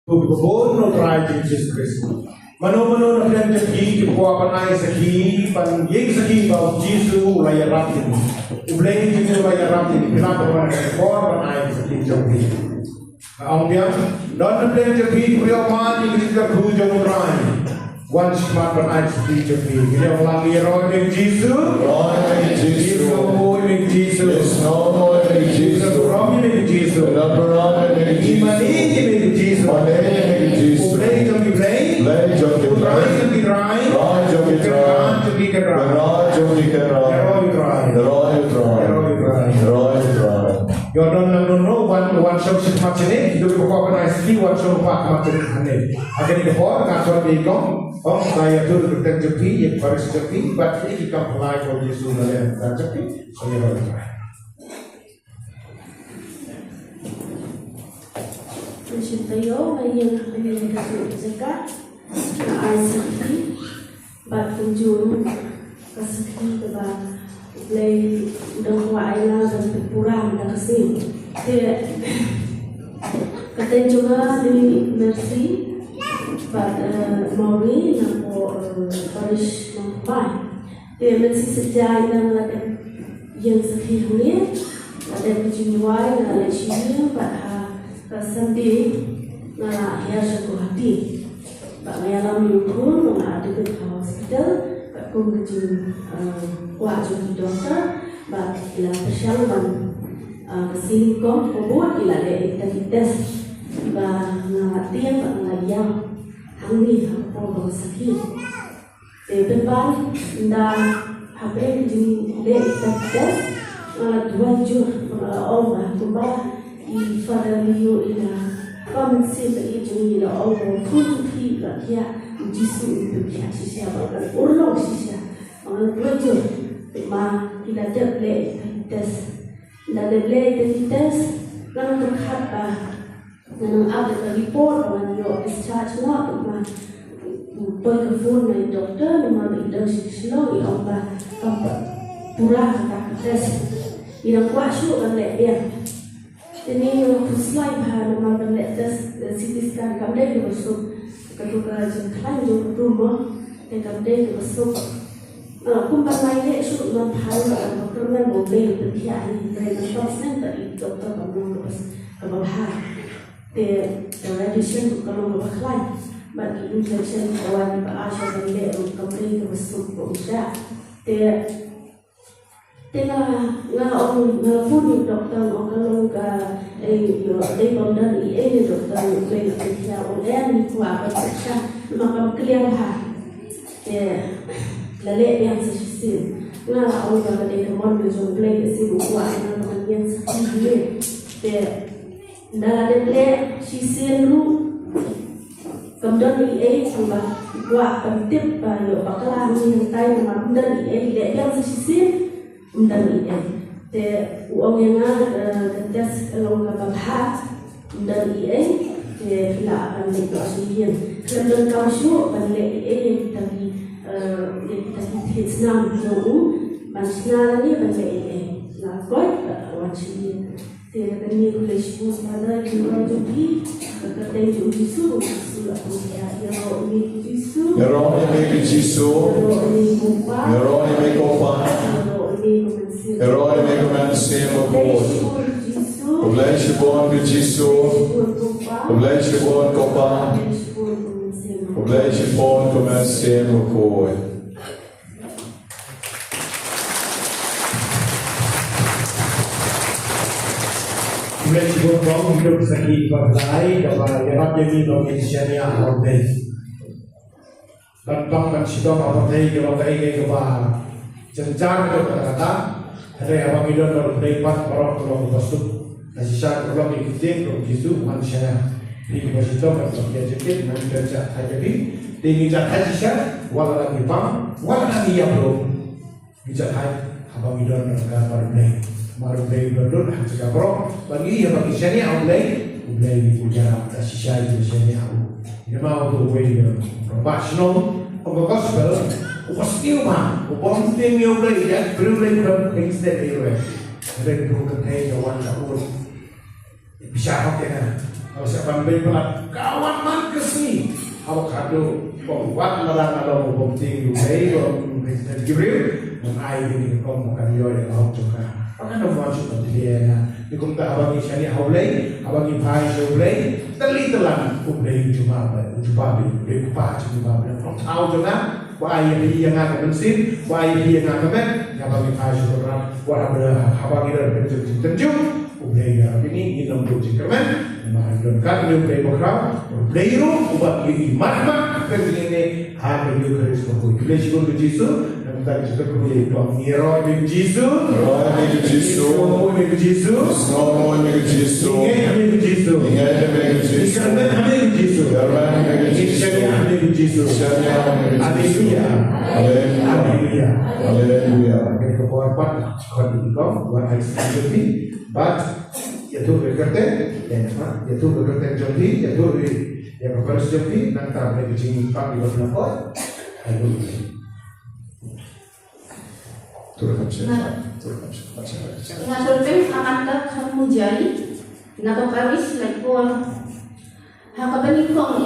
Pagbubuon no try Jesus Christ. Mano-mano na plan jaki kipuwa panay saki pangyeng saki ba Jesus ulay ratin. Ublay Jesus ulay ratin pinapagawa na kipuwa panay saki jaki. Ang biang don na plan jaki kuya man yung Jesus kujong ray. Once mat panay saki jaki. Kaya walang hero ng Jesus. Jesus no ng Jesus. No more ng Jesus. Rami ng Jesus. Imani ng Jesus. Play to be play. Play to be dry. To be dry. To be dry. To be dry. You don't know one show is much in it. You do organize the one show back much in it. Again, the four that's what they come. Oh, saya tu protect the fee, it first the fee, but if you come apply for this one, that's a fee. So you have to try. Tayo ngayon nagkakaroon zakat na ay sakit bat kunjung kasakit ba play dong ay na dan purang da kasi kaya juga ni Mercy bat Mauri na po parish mampai Mercy sejak dan lagi yang sakit ni ada berjiwai na lesinya bat Sunday na hiasa ko hati. Pak mayalam yukun na ada ke hospital, pak pun kecil wajib dokter, pak ila persyaratan kesini kom pobot ila le tes, pak na tiang pak ngayam hangi hampo sakit. Depan nda hape kecil le tes, dua jur orang tumbah I Father Leo ila pamsi ba ijung ila obo futi la kia jisu itu kia sisia ba urlo sisia ang tujo ma ila deble tes la deble tes lang terkhat ba nang ada report on your discharge na ma boy phone na doktor ma ida sislo I ba pura ka tes ila kwashu kan le dia Ini slide bahan makan letas CT scan kamdai ke masuk ketuka jengklan jeng rumah dan kamdai ke masuk kumpat lainnya itu non hal dokter men mobil berkiai dari nasional dari dokter kamu ke bawah the radiation kalau bawah lain bagi infection kawan bahasa dari kamdai ke masuk berusaha Tengah orang pun doktor orang ka bondar doktor klien kerja orang ni kuat macam macam klien lalu yang sesuatu orang ka dia kemon betul klien sih kuat orang yang sekali dalam dia sisi lu kemudian ni tambah kuat penting kalau bakalan ni tay macam dari dia yang sisi Undang te uang yang tes kalau ngabah undang te la akan dikasihkan kalau kau syuk balik tapi hisnam jauh masnya ni balik la koi wajib te kami boleh sebut pada kita jadi kata itu Yesus sudah punya yang ini Yesus Herói me comencemos hoje. O leite bom de Jesus. O leite bom de Copa. O leite bom comencemos hoje. Let's go from hidup segi berdai kepada yang jadi Indonesia ni awal day. Tentang mencidok awal day kalau day kepada jenjang itu kata-kata ada yang abang berdebat orang kalau masuk nasisah kalau ikutin kalau Yesus manusia di masjid kalau dia jadi manusia jadi tinggi jahat nasisah walau lagi bang walau lagi yang belum jahat abang baru berdoa jika bro bagi yang bagi sini awalnya mulai punya nasisah itu sini awal ini mau tuh profesional gospel pasti mah, penting yang belajar, belajar things that they read. Mereka bukan hanya kawan kawan bisa apa ya? Kalau siapa beli pelat kawan avocado pembuat melarang kalau pemting Dubai Presiden Jibril mengai ini kau makan yo ya kau juga akan nama masuk dia ni kau tak abang ini shani haulai abang ini bahai haulai terlitelan haulai cuma be kupa cuma kau tahu juga bahai yang akan bensin bahai yang akan men yang abang ini bahai haulai wah abang ini terjun haulai ini nom tu jikamen Mahal yung play mo crowd, play room, ubah yung iman ini hal yung Kristo ko. Play siya ko Jisu, nagtag siya ko yung Nero yung Jisu, yung Jisu, Snowman yung Jisu, Ingay yung Jisu, Ingay yung Jisu, Ikarman yung Jisu, Ikarman yung Jisu, Ikarman yung Jisu, Haleluya, Haleluya, Haleluya. Kaya kapawapat, kaya ikaw, buat ay sinasabi, but yaitu berkata, yaitu berkata jombi, yaitu yang berbaris jombi, nanti mereka kucing pak di bawah lapor, ayo. Turun saja. Ngasulkan akan tak kamu jari, nak paris lekor, hakapan ikong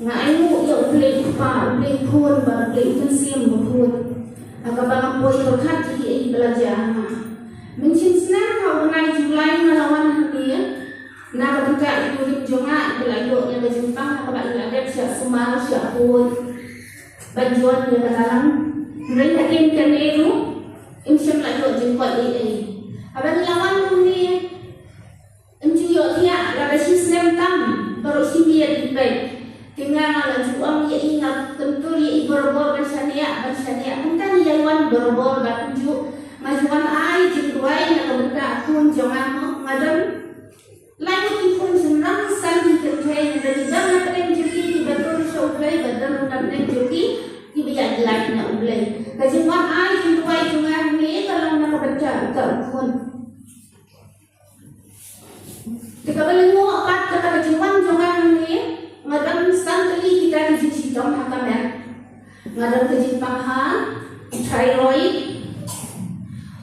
ngayu ya ublay pa, ublay pun, ublay utensim pun, hakapan poy berkat di belajar. Mencinsna kau naik julai melawan dia, nak berdekat itu jonga belayu yang berjumpa hakapan iladat siap semar siap pun, bajuan dia dalam, mereka hakim keneru. Insya Allah jengkol ini. Abang lawan ni, enjuyo dia, ada sistem tam, baru dia dibaik. Tinggal juang ia ingat tentu ia berbor bersania. Bukan ia wan berbor bertuju majuan ai jengduai nak berita pun jangan madam. Lalu pun senang sandi terkait dari zaman pada jadi betul shoulai betul nak jadi. Ibarat lain nak ulai. Kajian ai jengduai jangan ni kalau nak berita tak pun. Jika belum apa kata kajian jangan ni. Ngadam santali kita di sisi jom hakamen, ngadam kejin panghan, thyroid,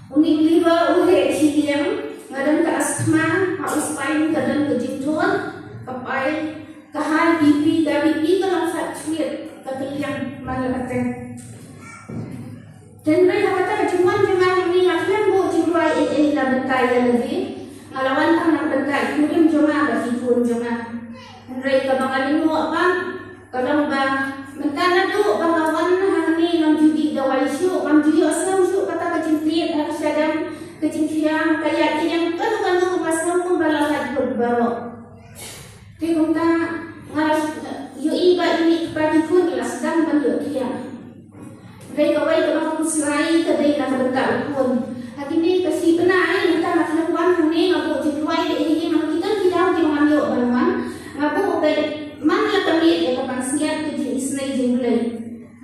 unik liver uhe ciliang, ngadam ke asthma, haus pain kadam kejin tuan, kapai, kahal BP, BP kalau sakit, kekeliang malah kata. Dan mereka kata cuman ini ngapain bu cuma ini dah bentai lagi, ngalawan tangan bentai, kemudian cuma bagi pun cuma. Mereka bangalin mo apa? Kadang ba mentana tu bangawan hani ngam judi dawai syu ngam judi asam syu kata kecintien harus ada kecincian kayak yang kanu masam pun balahat berbaro. Ti kunta ngaras yu iba ini pagi pun las dan banyo dia. Mereka wai kalau kusirai kadai nak berkau pun. Hakini kasi benai kita nak lakukan hani ngabu jidwai ini memang kita tidak jangan yo banwan. Ngapu dari mana kami ya kapan siap kerja isnai jumlah.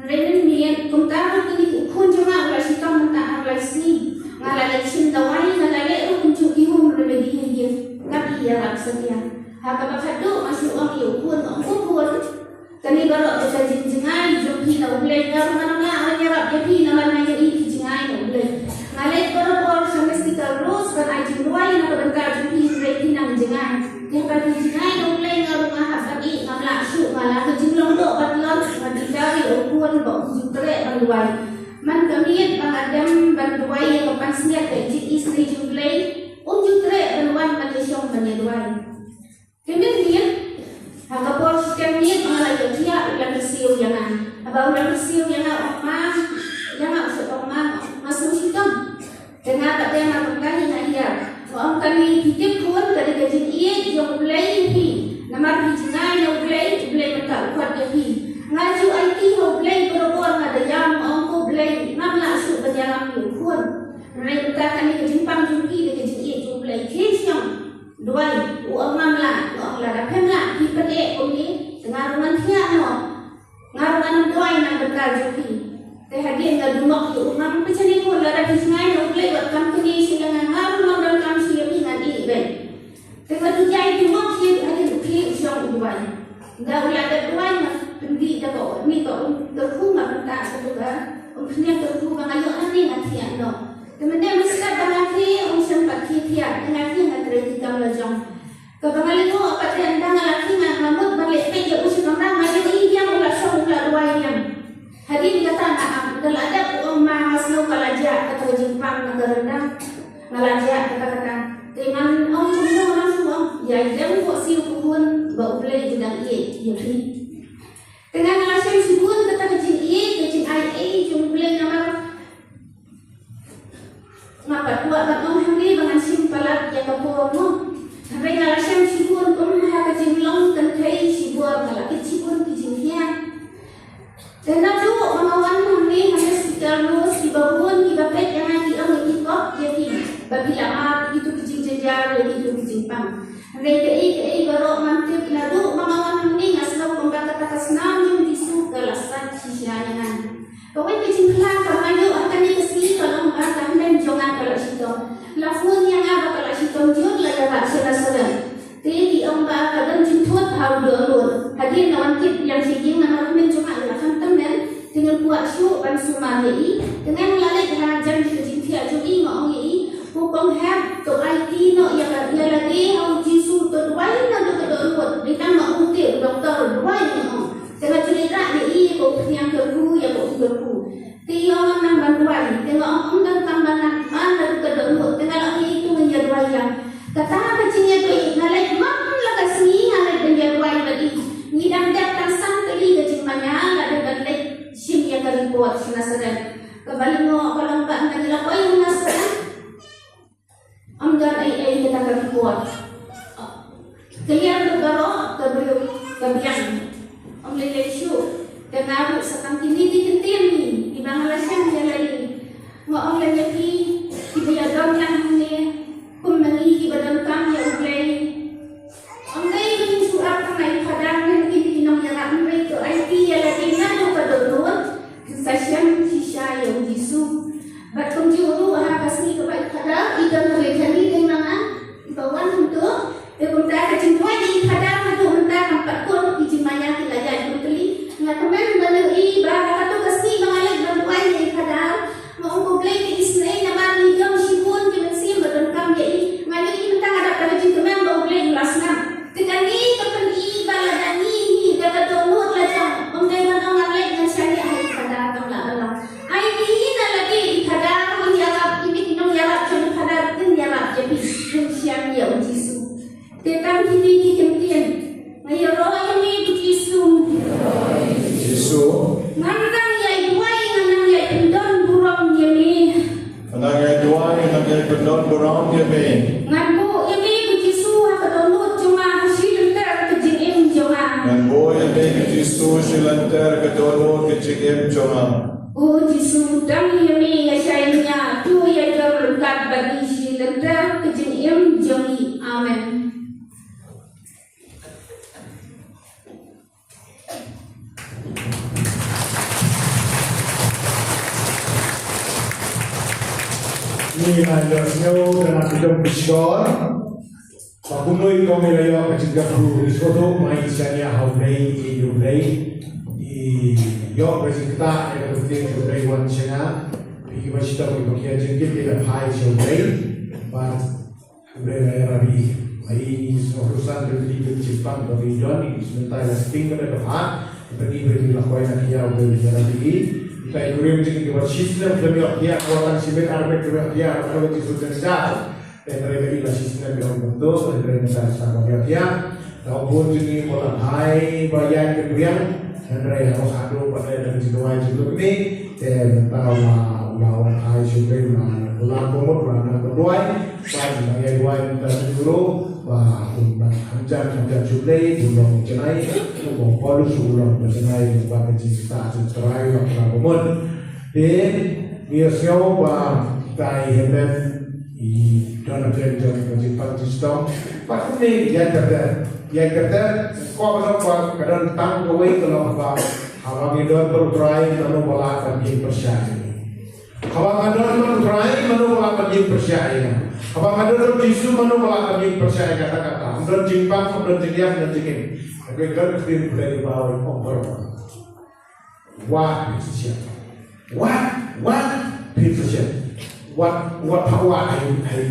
Renin niat kumtar kini pun cuma orang kita minta orang sini ngalai cinta wai ngalai untuk ihum lebih dia. Tapi ya raksadia. Haka bakadu masuk orang yo pun kani baru kita jengai jumpi na ulai ngaruh mana nyarap jadi nama nanya ini jengai na ulai. Ngalai baru semestinya terus kan ajin wai na bentar jumpi rekin nang jengai. Yang pada jengai na ulai ngaruh ngahapati ngamla su malah kejumlah dok batlon ngadikari ukuan bau jutre maluai. Man kami pengadam bantuai yang kapan siap kejit istri jumlai jutre maluai Malaysia penyeduai. Kemudian hakapor sistem ni mengalami dia ulang kesiu jangan. Apa ulang kesiu jangan mah jangan usah mah masuk sistem. Dengan tak ada yang berkali nak dia. Orang kami hidup pun dari gaji ia yang mulai ni. Nama dijinai yang mulai mentak kuat dia. Ngaju IT yang mulai berbuat ada yang angku mulai nak masuk berjalan pun. Mereka kami kejimpang jumpi dengan gaji ia yang mulai kes yang dua uang mamla dapat lah di pedek ini ngaruhan tiada ngaruhan dua yang berkali jumpi. Terhadir dengan dumok tu, orang macam ni pun ada kisah yang boleh buat company sedang ngaruh dalam company yang ingat ini baik. Tengah tu jadi dumok dia ada ukir siang dua. Dah boleh ada dua yang pendi dah kau ni kau terhubung tak terhubung. Umpunya terhubung ayo ani nanti anda. Kemudian mesti bangaki sempat tiap nanti nak terjadi kamlajang. Kebangalan tu apa yang dah laki nak mamut balik pergi usia orang macam ini yang gerendam ngalaja kata-kata dengan ông cũng đâu lắm không dài lắm bộ siêu của quân bầu play thì đang nhiều khi dengan ngalaja si quân kata kecil kecil ai chung play nama ngapa buat batong hari dengan simpalat yang kapur mo sampai ngalaja si quân cũng hai kecil long dan thấy si buat malah kecil quân kecilnya dan lalu mengawan kami sekitar lulus di babun di babet yang nanti orang ikut jadi babila mat itu kecil jajar itu kecil pang mereka baru mantip lalu mengawan kami ngasih pembangkit atas nama disu kelasan sisiannya pokoknya kecil pelan kalau akan dikasih kalau mbak dan jangan kalau situ lafun yang ada kalau situ jujur lah jarak selas-selas jadi ông bà cả đơn chính thuốc hào đường luôn hadir nawan kip yang siging nama men cuma akan temen dengan buat syuk ban sumali dengan lalai hajar di kecil jadi ngong ini hukum heb to IT no yang lagi au jisu to dua na to kedua dengan mau ukir dokter dua ni dengan cerita ni ko yang kedua yang kedua tiyo nang bantuan dengan om dan tambahan mana kedua dengan itu menjadi yang kata kecilnya tu nalai mana kasih nalai menjadi bagi ni dan datang sampai kecil mana ada balik sim yang report senasaran kembali mau kalau mbak nak lapor yang senasaran amdan ai kita report kalian berdoa kebiang om lele syu kenal sekang ini dikentin ni di Bangladesh yang lain mau om lele di biadon yang ni kumngi di badan kami yang play om lele ni surat kami padang ni di nom yang amri to IT yang lagi nak kedon session sisa yang disu bat penjuru kasih kepada pada ikan terjadi dengan bawan untuk bentar kecintuan di kadang itu bentar nampak pun ijimanya kita jadi beli nggak teman beli berapa tu kasih mengalir bantuan di kadang mau komplain di Islam nama ni jam sibun dimensi berengkam jadi ngalir ini bentar ada pada cintuan mau komplain lasna dengan ni kepeni baladani ni dapat download lajang mungkin mana ngalir dengan syariah di kadang tamlah Allah ini lagi di kadang menjawab ini menjawab jadi kadang menjawab jadi siang dia ujisu Tekam kini dikemtian, ngayon roh ini Yesu. Yesu. Nandang yai duai, nandang yai pendon burong yami. Nandang yai duai, nandang yai pendon burong yami. Nganbu yami Yesu hakadonut cuma silanter kejim cuma. Nganbu yami Yesu silanter kejim cuma. Oh Yesu dang yami ngasainya, tu yai berkat bagi silanter kejim jami. Amen. Ni lanjutnya dengan hidup biskon. Pakunoi kami layak kecil guru iskoto main isanya haulai iulai i yo besikta yang penting iulai wansena iki masih tahu ibakia jengkit tidak hai iulai pas iulai layak rabi ai urusan dari Jepang dari Indonesia sebentar lasting pada depan bagi lakukan dia iulai rabi kita ikuti mungkin kita sistem lebih dia kawasan sibuk arbet lebih dia kalau di sudah besar dan mereka ini sistem yang bentuk dari negara sama dia ataupun jadi mulai hai bayan kemudian dan mereka harus ada pada dari situasi sebelum ini dan tahu lawan hai sudah lawan pemut lawan kedua baik yang dua dan dulu wah hamzah sulai belum cenai belum polus belum cenai pada cerita terakhir yang pemut dan biasanya wah kai hebat i dalam jalan kejipan sistem pak ini yang kata kau apa kadang tang kowe kalau apa hal ini don bertrai lalu melakukan persyaratan Abang ada orang terakhir menu melakukan persyaratan. Abang ada orang Yesus menu melakukan persyaratan kata-kata. Amdan jimpang, amdan jeliak, amdan jikim. Aku ikan krim dari bawah over. What is it? What is it? What power I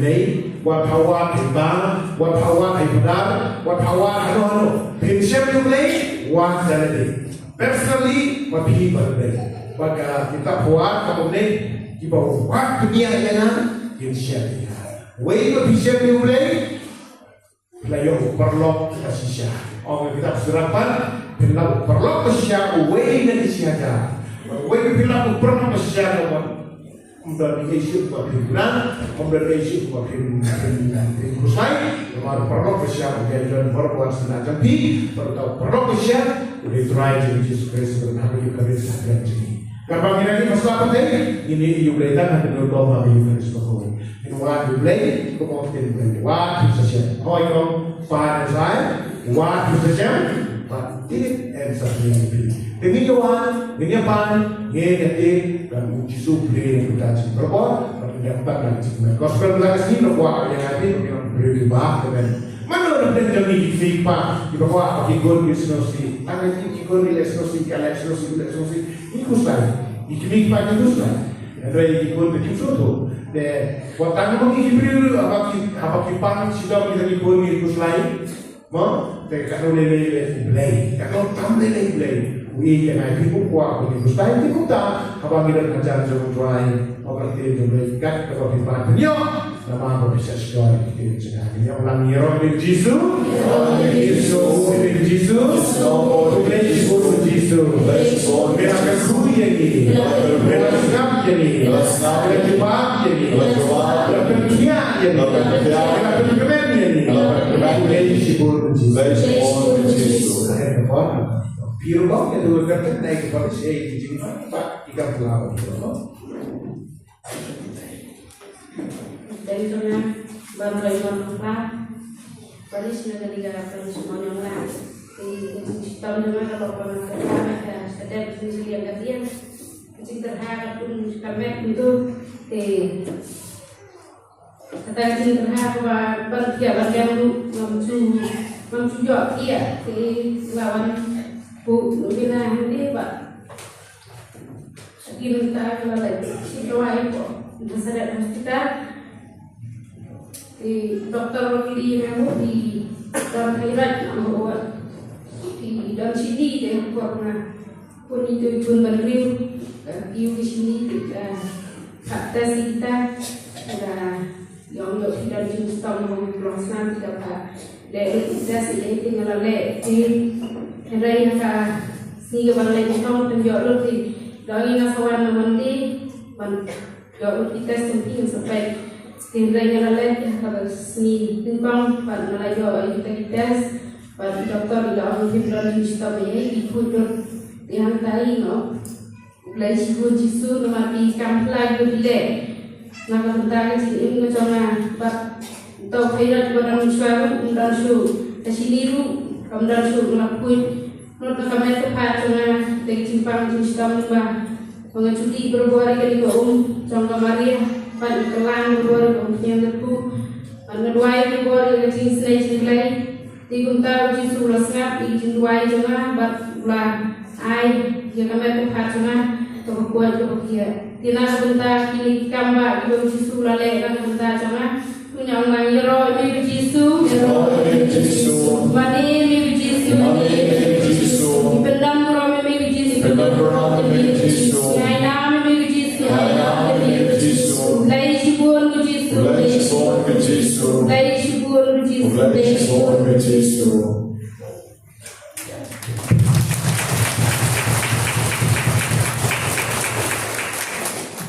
made? What power I bang? What power I pedal? What power I know? Pinship you play? What day? Personally, what people play? What kita buat kamu ni di bawah waktu dia jangan insya dia. Wei bisa mulai layo perlu kasih orang kita surapan perlu kasih wei dan siaga. Wei perlu kasih kemudian isu berbulan, kemudian isu berkusai, kemudian perlu kasih dan berbuat senajam pi, perlu kasih udah try jadi Yesus Kristus bernabi Kristus dan jadi. Kapag ginagi mas kapatid, ini yung laytan natin ng Lord kami yung Kristus ko. Inuwa yung lay, kumontin mo yung wat, yung sasya. O yung paano sa'yo, wat, yung sasya, patit, and sa pinagpili. Pinigawan, binyapan, ngayon dan uji-supli yang kita cik berbuat, berdampak dan cik mereka. Gospel belas ini berbuat yang hati, yang berubah dengan mana dan jami fipa di bawah ikon resolusi tangan ikon resolusi kalau resolusi ikut lagi ikut pada itu lah ada ikon begitu tu deh buat tangan mungkin diberi apa kipan sudah kita ikon ikut lagi mau deh kalau lele kalau tambah lele wih yang ada ibu kuat ikut lagi kita apa kita ngajar jauh lain orang dia jumlah kat kalau kipan dia nama apa bisa sekali kita cakap yang ulang hero di Yesus, di Yesus, Tuhan Yesus, mereka berkuih ini, mereka senang ini, mereka cepat ini, mereka berkia ini, mereka berkemen ini, Tuhan Yesus, biru kau yang dulu kerja naik kepada saya di sini Pak 38. Dari sana baru lagi berempat, Paris sudah digarapkan semuanya lah. Di tahun depan kalau pernah ada sedang sisi yang kalian kecil terhadap pun kami itu kata kecil terhadap berkia berkian mampu jawab dia lawan bu bina nanti Pak. Kita kalau lagi si kawan itu dasar kita di dokter di memang di dalam khairat membawa di dalam sini dengan warna pun itu pun beriu di sini kata kita ada yang tidak jenis tahu memperluaskan tidak pak dari kita sih tinggal lele di hari nak sini balai kita menjual di dari nasawan nanti jual kita sendiri sampai Tindakan lain kalau seni timbang pada Melayu kita pada doktor dalam hiburan kita ikut dihantai no belajar jisu nama di kampung dile nak bentar sini macam apa tahu kira orang suara orang su kesini orang su melakukan menurut kami itu pacarnya dari timbang jisu tambah mengajuti berbuat dari kaum contoh Maria pada kelang berbuat yang terku menuai berbuat dengan jenis lain di gunta uji sulah ngap di jenduai jangan batlah air yang kami terhadapnya terbuat terbuat tina gunta kini kamba di uji sulah lekan gunta jangan punya orang hero ini Yesus mani ini Yesus pendam orang ini Yesus ayam ini Yesus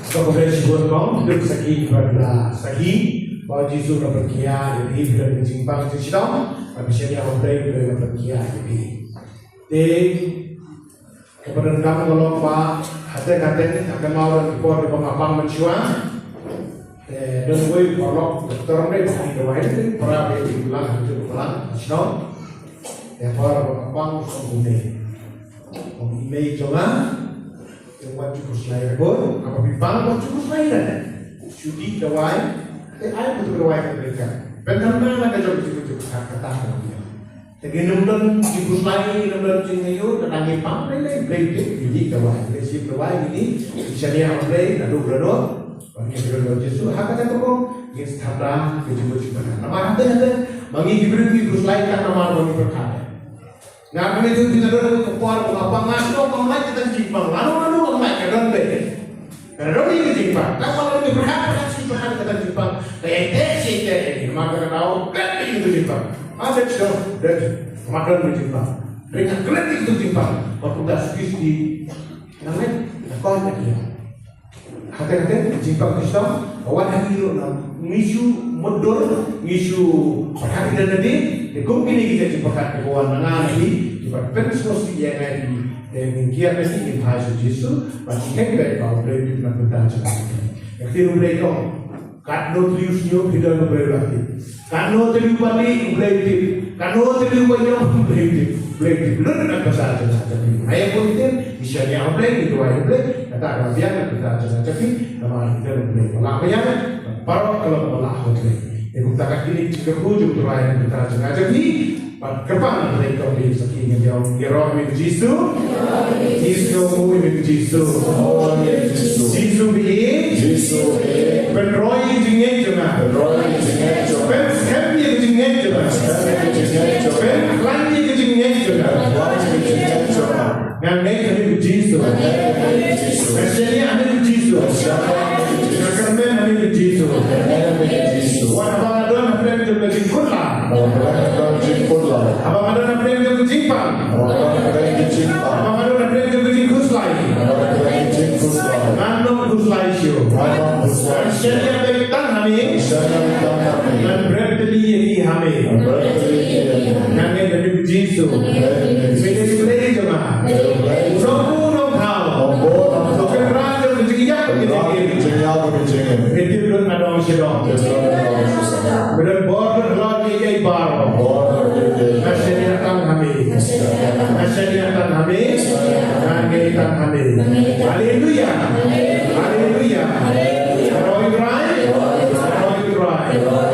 Kemudian sebut kau hidup segi pada segi bahwa Yesus berkia jadi bila menjimpang di situ, tapi saya yang berdaya bila berkia jadi. Kemudian kami kalau Pak hati-hati akan mau report di pengapang mencuan. Dan gue kalau dokter mereka di bawah ini pernah dibilang itu pulang, no? Ya kalau pengapang sembunyi, email jangan. Yang wajib berselai pun, apa bipang wajib berselai Sudi dawai, ayat betul dawai mereka. Benar-benar ada jauh kata dia. Jadi nombor jibus lagi, nombor jingayu, dan angin pang, lain blade jadi dawai. Jadi dawai ini bisa dia blade, lalu berdoa. Bagi berdoa Yesus, hak kata kau, ini setara kejibus mana. Nama ada, bagi jibus lain kan nama bagi berkata. Nah, kami itu tidak ada kekuatan apa ngasih kau main kita jimbang, lalu kau main kadang deh. Kalau ini Jepang, kalau ini berhak kata Jepang, kayak ini maka tahu kan itu Jepang. Ada sudah dari kemarin di Jepang, mereka keren itu Jepang. Waktu dah di namanya kau nak dia. Hati-hati Jepang Islam, awak hari itu ngisu modal, ngisu perhati dan nanti, kemungkinan kita Jepang kawan mana ni, Jepang pensos dia ni. Mungkin mesti kita harus justru masih hebat kalau beli di mana kita cakap. Yang itu beli dong. Kano triusnya kita nak beli lagi. Kano trius balik beli di. Kano trius banyak beli di. Belum nak pasal cakap. Ayah pun itu misalnya beli itu ayah beli. Kata orang biar kita cakap. Nama kita beli. Kalau apa yang baru kalau Allah beli. Yang kita kaki ini jika hujung tu ayah kita cakap. Kapan mereka beli saking yang gerong mit Jisu, Jisu mui mit Jisu, Jisu bi, penroi jingeng cuma, pen happy jingeng cuma, pen lagi jingeng cuma, yang naik kami mit Jisu, mesinnya ada mit Jisu, kermen ada mit Jisu, apa ada apa yang terjadi kurang. Abang ada nak beli ke Jepang? Abang ada nak beli ke Kuslai? Nano Kuslai show. Syariah dari kami. Dan berbeli ini kami. Kami dari Jisu. Beli beli cuma. Semua orang tahu. Bukan raja berjaya. Itu belum ada orang sedang. Belum border lagi yang baru. Masyarakat kami, masyarakat kami, masyarakat kami. Haleluya, haleluya. Roy Dry, Roy Dry, Roy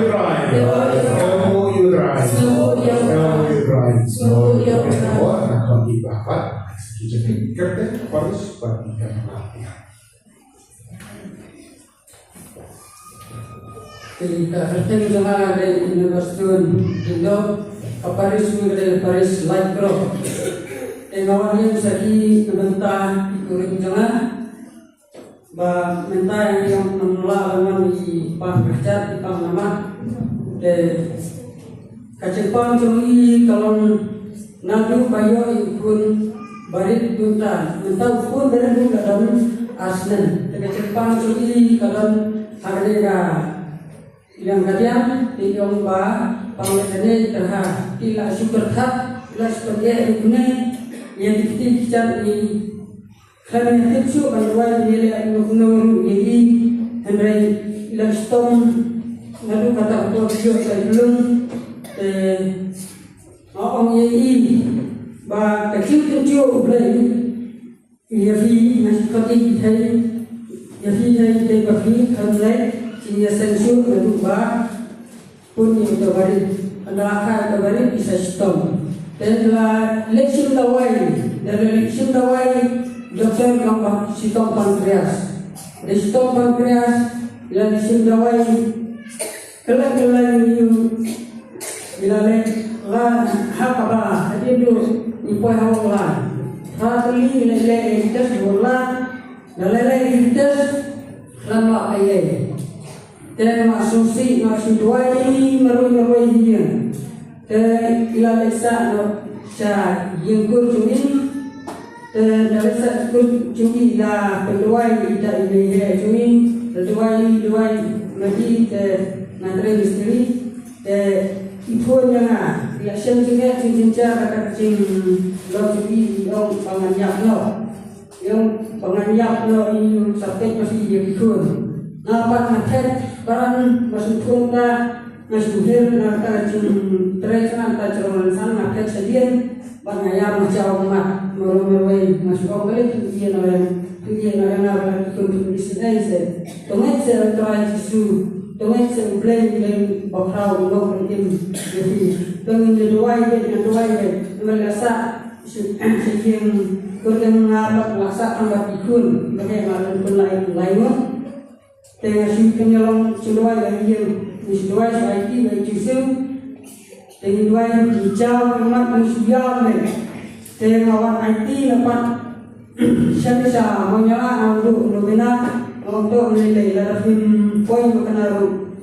Dry, Roy Dry, Roy Dry. Wah, nak bagi bapak, jadi kerja harus bagikan perhatian. Kita bertemu dengan Universitas Indo Paris dari Paris Light Group. Awalnya segi mentah ikut jangan, bah mentah yang menolak dengan di pang kerja di pang nama. Kacipang curi kalau nadu bayo ikut barit tuntan, mentah pun dari dulu dalam asnen. Kacipang curi kalau harga yang kalian di lomba panggilannya terhad tidak super tak tidak sebagai ini yang kita ini karena itu kalau dia mengenal ini Henry Laston lalu kata aku dia sebelum orang ini bah kecil boleh ia masih kati hai ia hai bagi kalau ia sensu berubah pun yang terbaru adalah terbaru bisa stop dan election dawai dari election dawai doktor kampung stop pankreas di stop pankreas election dawai kelang itu bila lah apa itu ipoh awal hari lele itu sebulan lele itu lama ayat dan maksudsi dua meruai dia dan ila lesa sa yengkur cumin dan lesa cumi la peluai ida ile cumin dua lagi nanti misteri itu yang ya siang juga cinca kata cing lo cumi yang penganyap lo ini sampai masih dia ikut Nampak macam barang masuk kota masuk hidup nanti cuma terasa nanti cuma sana macam sedian bangaya macam mak meruai masuk orang dia orang ikut di sini se tomat se try Jisu tomat se blame bahawa lo pergi jadi dengan doai melasa sedian kerja mengapa melasa anggap ikut bagaimana pun lain dengan si penyelong seluai yang dia seluai sebaiki baik Jisu dengan dua yang hijau memang manusia dengan awak IT dapat siya siya maunya untuk lumina untuk menilai larafin poin makanaru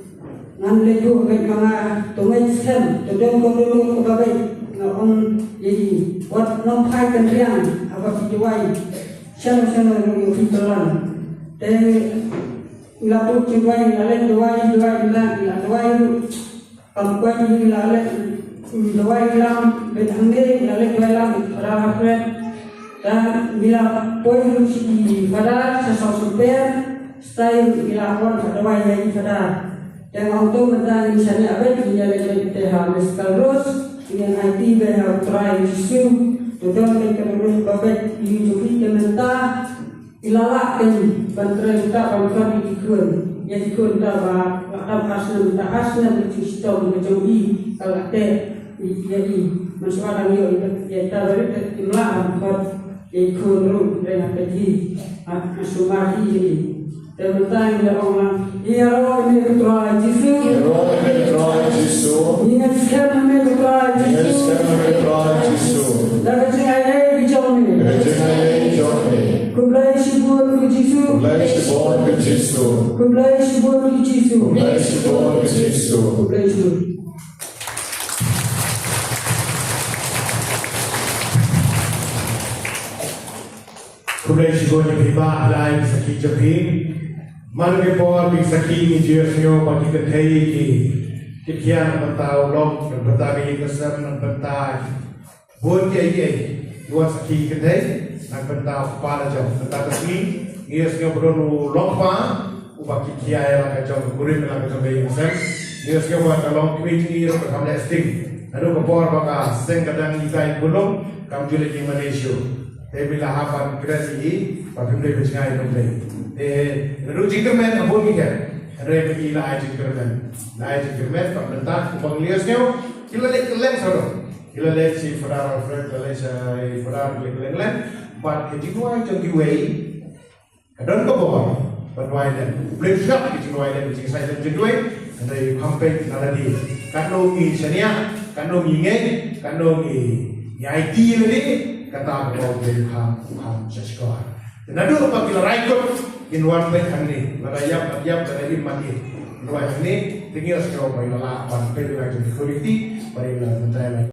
nganle du baik mga tumay skem tudong dulu kebabai ngong jadi buat nompai kendriang apa pijuai siya lu fitolan te ilapu ciwai lalen duai duai kampuan ini lalen duai lam benangge lalen duai lam rakyat dan bila poin si pada sesuatu super style bila pun pada wajah ini pada dan untuk mentang misalnya apa dia lagi harus terus dengan IT berharap try isu tudong kemudian babet ini juga mentah ilalak kan bantrai kita bangkar dikun ya dikun dah bakal asna di sistem macam ini kalau jadi masalah yang ya tarik imla bangkar ikut ru dengan pergi asumasi ini tentang yang orang ya roh ini ketua Yesus ingat sekarang ini ketua Yesus dan saya bicara ini kumlai sibuk ke Yesus kumlai sibuk ke Yesus Kumlai sigonya prima alai saki japin man ke por bi saki ni jersyo bagi kethai ki kikian bantau long dan batari kesam dan bantai bon ke ye dua saki kethai dan bantau kepala jauh bantau kesini jersyo berdonu long pa ubah kikian la ka jauh kurim la ka jabai kesam jersyo buat long kwit ni ro ka kamle sting lalu ke por baka seng kadang ikai gulung kam jule ki Malaysia bila hapan kerasi pakai beli bercengai nomor. Lalu jingkermen apa ni kan? Ada pergi lah jingkermen tak mentah pengliasnya. Kita lihat keleng soro. Kita lihat si Ferrari Ferrari keleng. But kejitu aja giveaway. Kadang kau bawa perwailan. Beli shop kejitu perwailan kejitu saya jendui. Ada campaign ada di. Kano mi senia, kano mi ngeng, kano mi IT lagi. Kata bahawa dia ham sesuatu. Nadu apa kita raikut inwan baik ini, ladayap dari iman ini. Inwan ini tinggal sekarang pada lapan pada lagi security pada mencari.